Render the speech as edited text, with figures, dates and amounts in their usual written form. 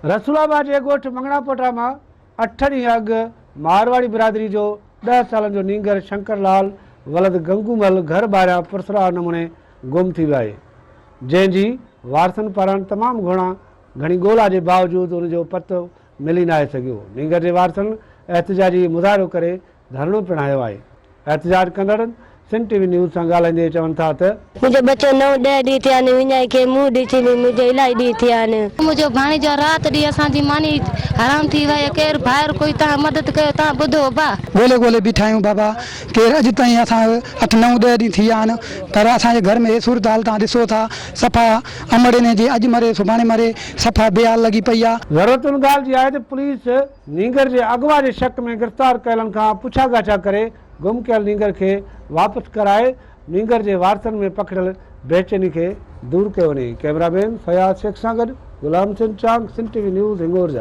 रसूलाबाद जे ॻोठ मंगणापोटा में 8 ॾींहं अॻु मारवाड़ी बिरादरी जो 10 सालनि जो नींगर शंकरलाल वलद गंगूमल घर ॿाहिरियां पुरसरार नमूने गुम थी वियो आहे, जंहिंजी वारसनि पारां तमामु घणी ॻोल्हा जे बावजूदि उन जो पतो मिली न सघियो। नींगर जे वारसनि एहतजाजी मुज़ाहिरो करे धरणो पिणायो आहे। एहतजाज कंदड़ सिंध टीवी न्यूज़ सां ॻाल्हाईंदे चवनि था त मुझे बच्चो 9-10 ॾींहं थिया आहिनि, विञाए खे मुंहुं ॾिसी मुझे इलाही ॾींहं थिया आहिनि। मुंहिंजो भाणेजो राति ॾींहुं असांजी मानी हराम थी वई, केरु ॿाहिरि कोई तव्हां मदद कयो, तव्हां ॿुधो बा ॻोल्हे बीठा आहियूं बाबा, केरु अॼु ताईं असां 8-9-10 ॾींहं थी विया आहिनि, पर असांजे घर में सूरत हाल तव्हां ॾिसो था, सफ़ा अमड़े जे अॼु मरे सुभाणे मरे, सफ़ा बेहाल लॻी पई आहे। ज़रूरत उन ॻाल्हि जी आहे त पुलिस नींगर जे अगवा जे शक में गिरफ़्तार कयलनि खां पुछा गाछा करे गुम कयल नींगर खे वापसि कराए नींगर जे वारसनि में पकड़ियल बेचैनी खे दूर कयो वञे। कैमरामैन फयाज़ शेख सां गॾु गुलाम सिंह चांग, सिंध टीवी न्यूज़ हिंगोर जा।